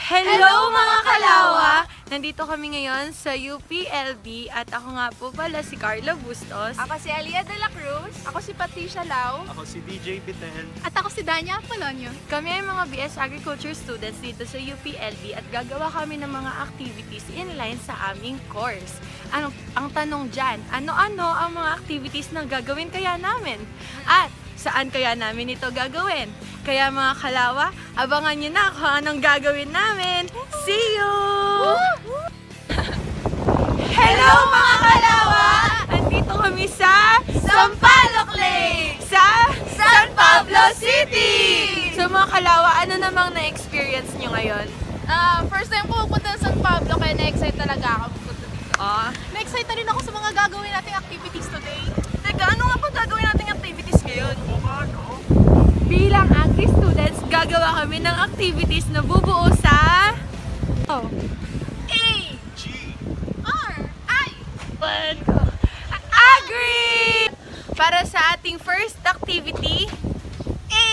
Hello mga kalawa! Nandito kami ngayon sa UPLB at ako nga po pala si Carla Bustos. Ako si Alia de la Cruz. Ako si Patricia Lau. Ako si DJ Pitel. At ako si Dania Apolonio. Kami ay mga BS Agriculture students dito sa UPLB at gagawa kami ng mga activities inline sa aming course. Ang tanong dyan, ano-ano ang mga activities na gagawin kaya namin? At saan kaya namin ito gagawin? Kaya mga kalawa, abangan nyo na kung anong gagawin namin. See you! Hello mga kalawa! Andito kami sa Sampaloc Lake! sa San Pablo City! So mga kalawa, ano namang na-experience nyo ngayon? First time ko pupunta sa San Pablo kaya na-excite talaga ako pupunta dito. Na-excite na rin ako sa mga gagawin nating activities today. Teka, ano nga pa gagawin nating activities ngayon? Bilang agri-students, gagawa kami ng activities na bubuo sa... A, G. R, I. Agri! Para sa ating first activity, A.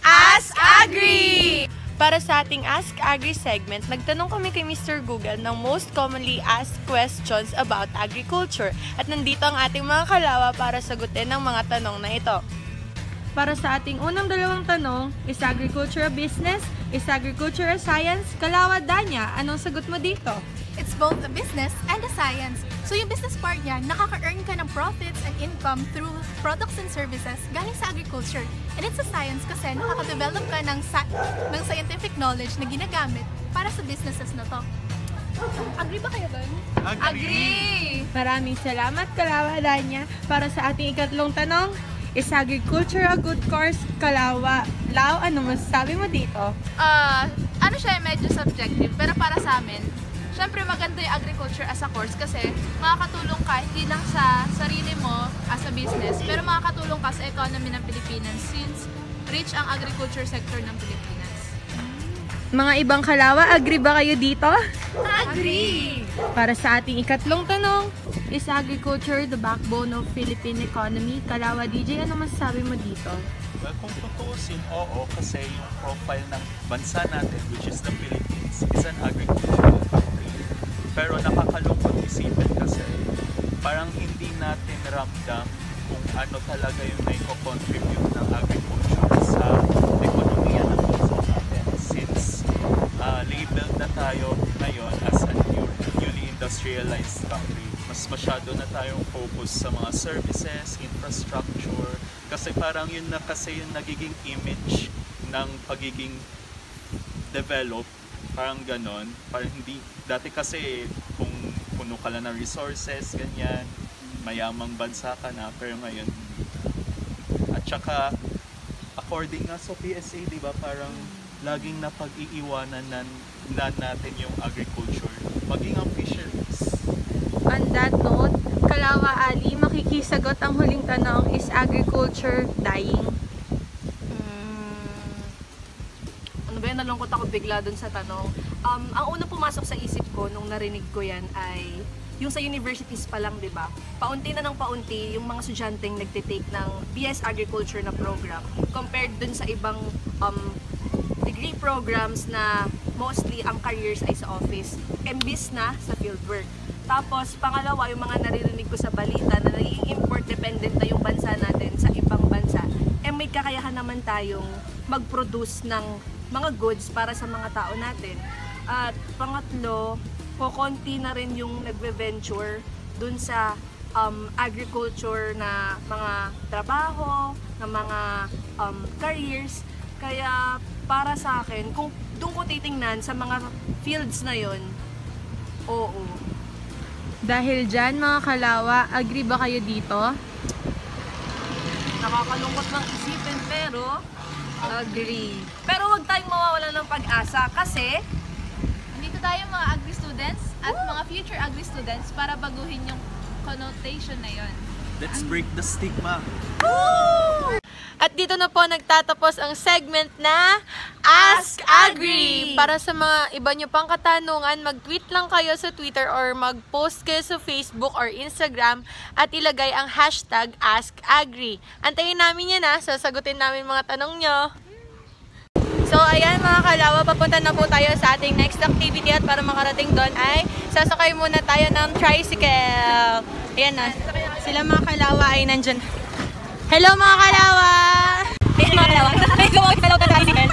Ask Agri! Para sa ating Ask Agri segment, nagtanong kami kay Mr. Google ng most commonly asked questions about agriculture. At nandito ang ating mga kalawa para sagutin ang mga tanong na ito. Para sa ating unang dalawang tanong, is agriculture a business? Is agriculture a science? Kalawa Danya, anong sagot mo dito? It's both a business and a science. So yung business part niya, nakaka-earn ka ng profits and income through products and services galing sa agriculture. And it's a science kasi nakaka-develop ka ng scientific knowledge na ginagamit para sa businesses na to. Agree ba kayo doon? Agree! Maraming salamat Kalawa Danya. Para sa ating ikatlong tanong, is agriculture a good course? Kalawa Lau, ano masasabi mo dito? Ano siya, medyo subjective, pero para sa amin, syempre maganda yung agriculture as a course kasi makakatulong ka hindi lang sa sarili mo as a business, pero makakatulong ka sa economy ng Pilipinas since rich ang agriculture sector ng Pilipinas. Mga ibang Kalawa, agree ba kayo dito? Agree! Para sa ating ikatlong tanong, is agriculture the backbone of Philippine economy? Kalawa DJ, ano masasabi mo dito? Well, kung tutuusin, oo, kasi yung profile ng bansa natin, which is the Philippines, is an agricultural country. Pero nakakalungkot isipin kasi parang hindi natin ramdam kung ano talaga yung naiko-contribute ng agriculture sa ekonomiya ng bansa natin. Since labeled na tayo ngayon as a newly industrialized country, mas masyado na tayong focus sa mga services, infrastructure, kasi parang yun na kasi yung nagiging image ng pagiging developed, parang ganon. Parang hindi, dati kasi kung puno ka lang ng resources, ganyan, mayamang bansa ka na, pero ngayon at saka according nga sa PSA, di ba, parang laging napag-iiwanan na natin yung agriculture, maging ang fisheries. On that note, Kalawa Ali, makikisagot ang huling tanong, is agriculture dying? Ano ba yan? Nalungkot ako bigla dun sa tanong. Ang unang pumasok sa isip ko nung narinig ko yan ay yung sa universities pa lang, di ba? Paunti na ng paunti yung mga estudyanteng nagtitake ng BS Agriculture na program compared dun sa ibang degree programs na mostly ang careers ay sa office, imbis na sa fieldwork. Tapos, pangalawa, yung mga naririnig ko sa balita na naging import-dependent na yung bansa natin sa ibang bansa, may kakayahan naman tayong mag-produce ng mga goods para sa mga tao natin. At pangatlo, kukonti na rin yung nagve-venture dun sa agriculture na mga trabaho, na mga careers. Kaya para sa akin, kung doon ko titingnan sa mga fields na yon, oo. Dahil dyan, mga Kalawa, agree ba kayo dito? Nakakalungkot ng isipin pero agree. Pero huwag tayong mawawalan ng pag-asa kasi Nandito tayo mga agri-students at mga future agri-students para baguhin yung connotation na yon. Let's break the stigma. At dito na po nagtatapos ang segment na Ask Agri. Para sa mga iba nyo pang katanungan, mag-tweet lang kayo sa Twitter or mag-post kayo sa Facebook or Instagram at ilagay ang hashtag Ask Agri. Antayin namin yan sasagutin namin mga tanong nyo. So ayan mga Kalawa, papunta papunta na po tayo sa ating next activity at para makarating doon ay sasakay muna tayo ng tricycle. Ayan na. Sila mga kalawa ay nandyan. Hello mga kalawa! Hey mga kalawa! Hey, gumawag sa loob ng tricycle.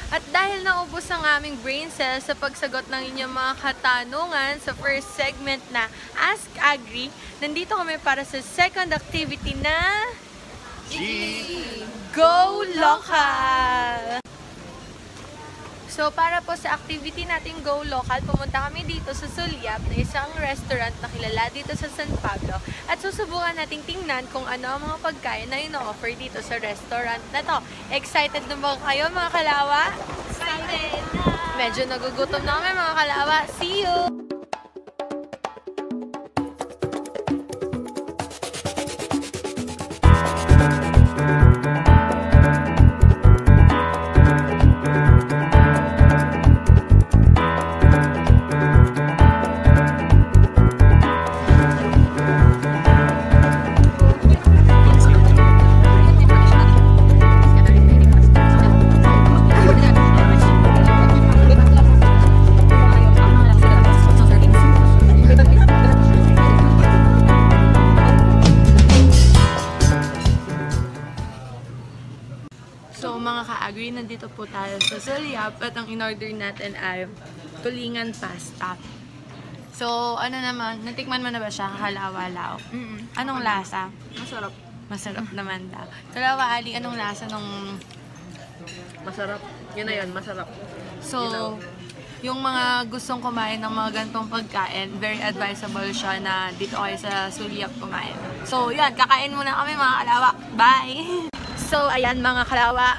At dahil naubos ang aming brain cells sa pagsagot ng inyong mga katanungan sa first segment na Ask Agri, nandito kami para sa second activity na Go Local! So para po sa activity natin Go Local, pumunta kami dito sa Sulyap na isang restaurant na kilala dito sa San Pablo at susubukan nating tingnan kung ano ang mga pagkain na ino-offer dito sa restaurant na to. Excited na ba kayo mga kalawa? Excited na! Medyo nagugutom na kami mga kalawa. See you! So mga ka-agri, nandito po tayo sa Sulyap at ang in-order natin ay tulingan pasta. So ano naman, natikman mo na ba siya, kakalawa-lao? Anong lasa? Masarap. Masarap naman daw. Kalawa Ali, anong lasa nung... Masarap. Yun na yun, masarap. So, yung mga gustong kumain ng mga ganitong pagkain, very advisable siya na dito kayo sa Sulyap kumain. So yan, kakain muna kami mga kalawa. Bye! So, ayan mga kalawa.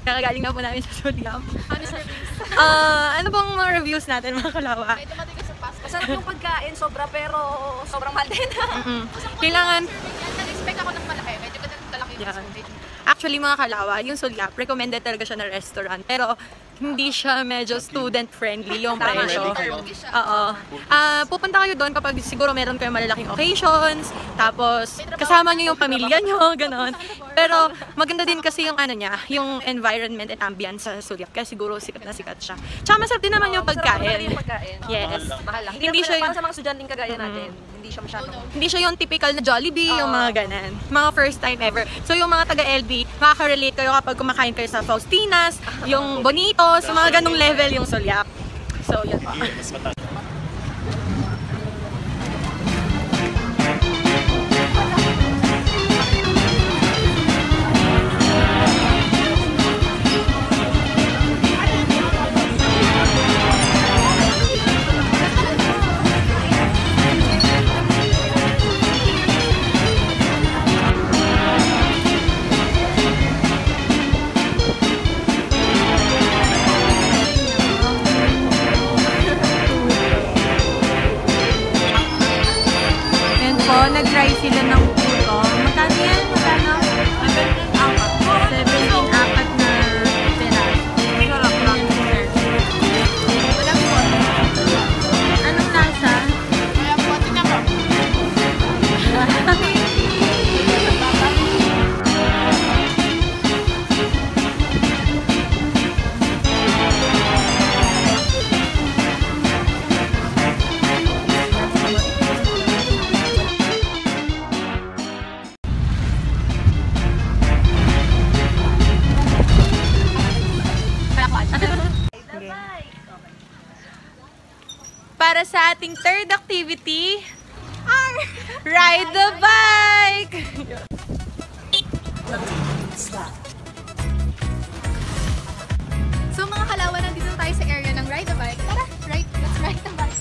Kakagaling na po namin sa Sulyap. Ano service? Ano bang mga reviews natin mga kalawa? Medyo matigas sa pasta. Masarap yung pagkain, sobra pero sobrang mahal din. Kailangan, Nag-expect ako ng malaki. Medyo malaki yung Yeah. spoon. actually mga kalawa, yung Sulyap, recommended talaga siya na restaurant. Pero, hindi siya medyo student-friendly yung Tama, presyo. hindi Oo. Pupunta kayo doon kapag siguro meron kayong malalaking occasions, tapos kasama nyo yung pamilya nyo, ganon. Pero maganda din kasi yung ano niya, yung environment and ambience sa Sulyap, kaya siguro sikat na sikat siya. Tsaka masarap din naman yung Masarap naman pagkain. yung pagkain. Yes. Mahal lang. Hindi siya para yung, sa mga estudyanteng kagaya natin. Hindi siya masyadong... hindi siya yung typical na Jollibee, yung mga ganan. Mga first time ever. So yung mga taga-LB, makaka-relate kayo kapag kumakain kayo sa Faustinas, yung Bonitos, yung mga ganong level yung Sulyap. So yan pa. Mas mataas. And po, nag-try sila ng puto. Magkano yan? Magkano? 17 apat na peraso. Sarap lang. Walang puto. Anong lasa? Kaya po, tingnan ko. Para sa ating third activity, ride the bike! So mga kalawa, nandito tayo sa area ng ride the bike. Tara, let's ride the bike.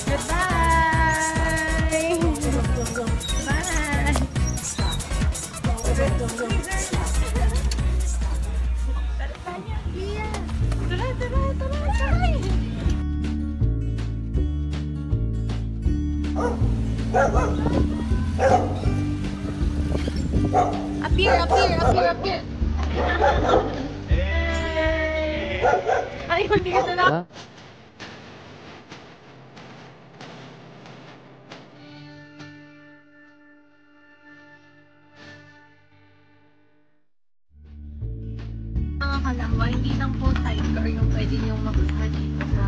Goodbye! Bye! Appear. Ay, hindi ka na. kakalawa, hindi lang po sidecar yung pwede niyong makuha dito sa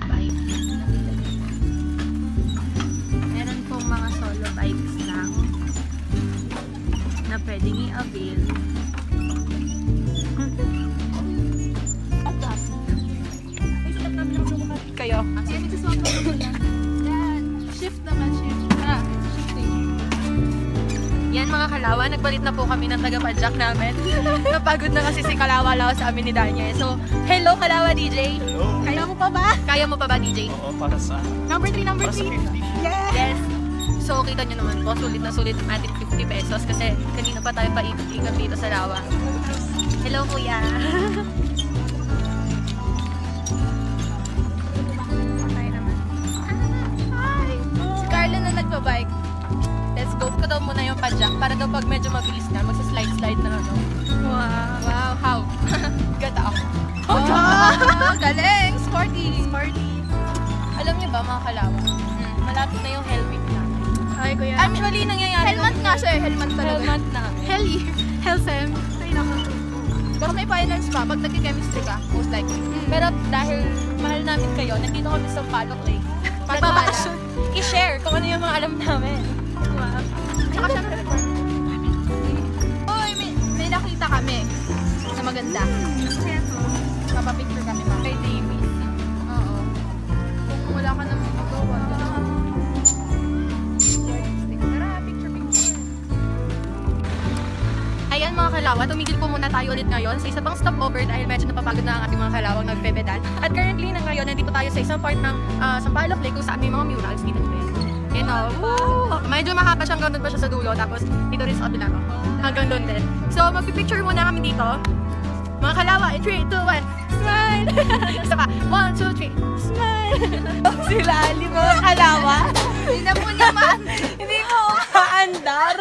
bike. Nakita niyo po. Meron pong mga solo bikes lang na pwedeng i-avail. Kayo. Kasi nagsiswap na ko lang. Yan. Shift naman, shift. Shifting. Yan mga kalawa, nagpalit na po kami ng taga-padjak namin. Napagod na kasi si Kalawa Lao sa amin ni Daniel. So, hello Kalawa DJ! Hello. Kaya mo pa ba? Kaya mo pa ba DJ? Oo, para sa Number 3, number para sa 3. 50. Yeah! Yes! So, kita nyo naman po, sulit na sulit ang ating 50 pesos kasi kanina pa tayo paikot-ikot dito sa Lawa. Hello kuya! Patay naman. Si Carla na nagpa-bike. Let's go ko daw muna yung padjak para daw pag medyo mabilis na, magsa-slide-slide na ano. Wow. Wow, how? Gata ako. Oh, galing! Sporty! Sporty. Alam niyo ba mga Kalawa? Malapit na yung helmet namin. Ay, kuya. Actually, nangyayari. Helmet nga siya eh. Helmet talaga. Helmet namin. Hellfem. Ay, naman. Baka may finance pa pag nag-chemistry ka, most likely. Pero dahil mahal namin kayo, nandito kami sa Palok Lake. Magbabakasyon. I-share kung ano yung mga alam namin. Wow. Saka syempre, uy, may nakita kami na maganda. Papapicture kami pa. Kay Davis. Oo. Kung wala ka nang magawa, tara, picture. Ayan mga Kalawa, tumigil po muna tayo ulit ngayon sa isa pang stopover dahil medyo napapagod na ang ating mga Kalawang nagpepedal. At currently na ngayon, nandito tayo sa isang part ng Sampaloc Lake kung saan may mga murals dito din. You know, woo! Medyo mahaba siyang ganoon pa siya sa dulo, tapos dito rin sa kabila. Hanggang doon din. So, magpipicture muna kami dito. Mga Kalawa, in 3, 2, 1, smile! Isa pa, 1, 2, 3, smile! Sila, mga Kalawa. Hindi na po naman. Hindi mo kaandar.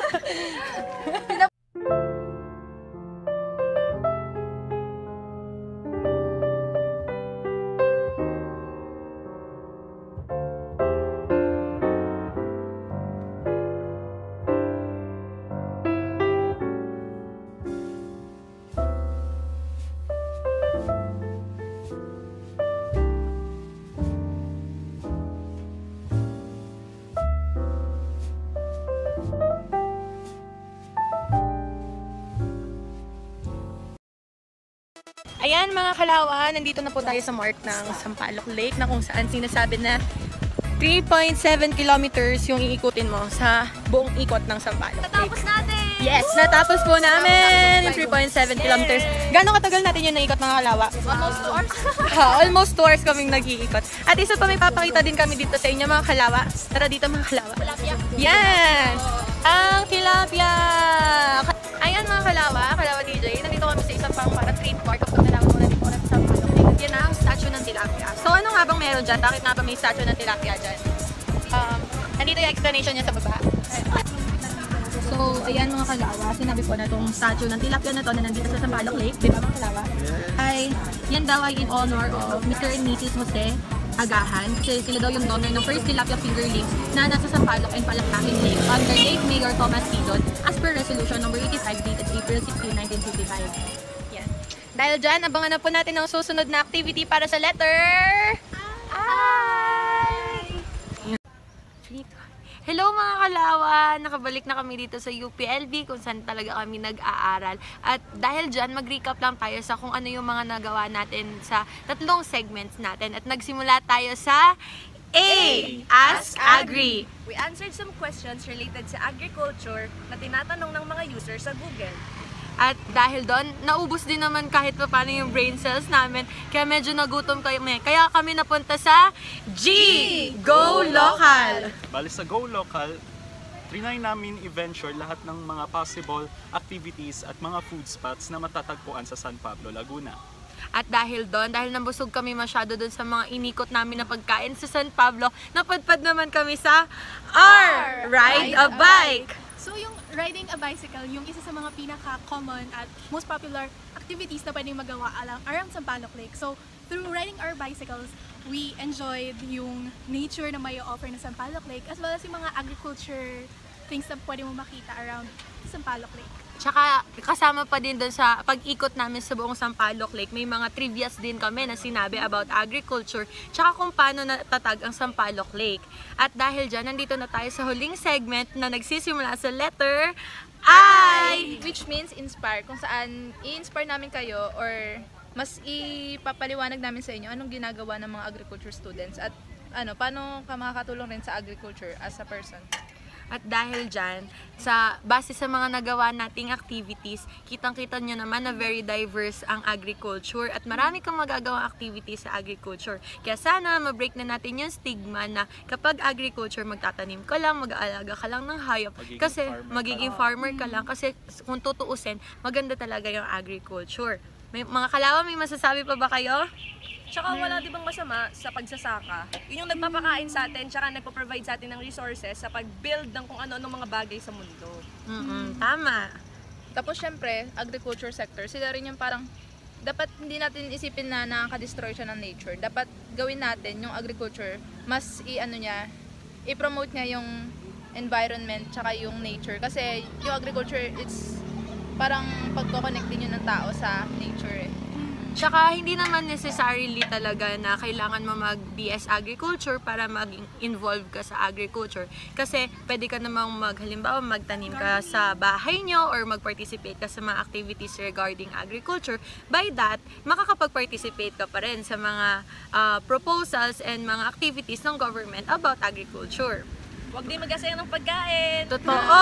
Ayan mga Kalawa, nandito na po tayo sa mark ng Sampaloc Lake na kung saan sinasabi na 3.7 kilometers yung iikutin mo sa buong ikot ng Sampaloc Lake. Natapos natin! Yes, natapos po namin 3.7 kilometers. Gano'ng katagal natin yung naikot mga Kalawa? Almost 2 hours. Almost 2 hours kaming nag-iikot. At isa pa may papakita din kami dito sa inyo mga Kalawa. Tara dito mga Kalawa. Yan! Ang tilapia! Ayan mga Kalawa, Kalawa DJ, nandito kami sa isang pang para street park of the Kalawa na dito na sa Sampaloc Lake. Yan ang statue ng tilapia. So ano nga bang meron dyan? Bakit nga ba may statue ng tilapia dyan? Nandito yung explanation niya sa baba. So, ayan mga Kalawa, sinabi po na itong statue ng tilapia na to na nandito sa Sampaloc Lake, di ba mga Kalawa? Ay, yan daw ay in honor of Mr. and Mrs. Jose Agahan. Kasi sila daw yung donor ng first tilapia fingerlings na nasa Sampaloc and Palakpakin Lake under late Mayor Thomas Tidon as per resolution number 85 dated April 16, 1955. Yan. Dahil dyan, abangan na po natin ang susunod na activity para sa letter I. Hello mga Kalawa! Nakabalik na kami dito sa UPLB kung saan talaga kami nag-aaral. At dahil dyan, mag-recap lang tayo sa kung ano yung mga nagawa natin sa tatlong segments natin. At nagsimula tayo sa A. Ask Agri. We answered some questions related sa agriculture na tinatanong ng mga users sa Google. At dahil doon, naubos din naman kahit pa paano yung brain cells namin. Kaya medyo nagutom kami. Kaya kami napunta sa G. Go Local! Bali sa Go Local, trinay namin i-venture lahat ng mga possible activities at mga food spots na matatagpuan sa San Pablo, Laguna. At dahil doon, dahil nabusog kami masyado doon sa mga inikot namin na pagkain sa San Pablo, napadpad naman kami sa R. Ride a Bike! So yung riding a bicycle, yung isa sa mga pinaka-common at most popular activities na pwedeng magawa around Sampaloc Lake. So through riding our bicycles, we enjoyed yung nature na may offer ng Sampaloc Lake as well as yung mga agriculture things na pwede mo makita around Sampaloc Lake. Tsaka kasama pa din doon sa pag-ikot namin sa buong Sampaloc Lake, may mga trivias din kami na sinabi about agriculture, tsaka kung paano natatag ang Sampaloc Lake. At dahil dyan, nandito na tayo sa huling segment na nagsisimula sa letter I! Which means inspire, kung saan i-inspire namin kayo or mas ipapaliwanag namin sa inyo anong ginagawa ng mga agriculture students at paano ka makakatulong rin sa agriculture as a person. At dahil dyan, base sa mga nagawa nating activities, kitang-kita nyo naman na very diverse ang agriculture at marami kang magagawang activities sa agriculture. Kaya sana ma-break na natin yung stigma na kapag agriculture, magtatanim ka lang, mag-aalaga ka lang ng hayop, kasi magiging farmer ka lang, kasi kung tutuusin, maganda talaga yung agriculture. Mga kalawa, may masasabi pa ba kayo? Tsaka wala di bang masama sa pagsasaka? Yun yung nagpapakain sa atin, tsaka nagpo-provide sa atin ng resources sa pag-build ng kung ano-ano mga bagay sa mundo. Tama. Tapos syempre, agriculture sector, sila rin yung parang dapat hindi natin isipin na nakaka-destroy siya ng nature. Dapat gawin natin yung agriculture, mas i-promote niya yung environment tsaka yung nature. Kasi yung agriculture, it's parang pagko-connect din yun ng tao sa nature eh. Tsaka hindi naman necessarily talaga na kailangan mo mag-BS Agriculture para maging involved ka sa agriculture. Kasi pwede ka namang halimbawa magtanim ka sa bahay nyo or mag-participate ka sa mga activities regarding agriculture. By that, makakapag-participate ka pa rin sa mga proposals and mga activities ng government about agriculture. Huwag din mag-asaya ng pagkain. Totoo!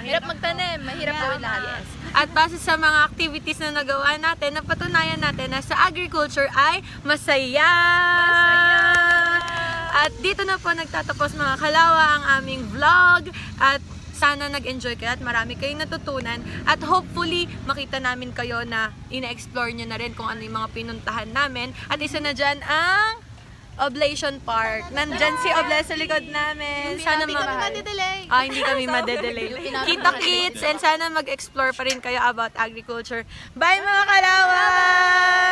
Mahirap magtanim, mahirap gawin lahat. Yes. At base sa mga activities na nagawa natin, napatunayan natin na sa agriculture ay masaya! At dito na po nagtatapos mga kalawa ang aming vlog. At sana nag-enjoy kayo at marami kayong natutunan. At hopefully, makita namin kayo na ina-explore nyo na rin kung ano yung mga pinuntahan namin. At isa na dyan ang Oblation Park. Nandyan si Oble sa likod namin. Sana Hindi kami madedelay. hindi kami madedelay. Kita-kits and sana mag-explore pa rin kayo about agriculture. Bye mga kalawan!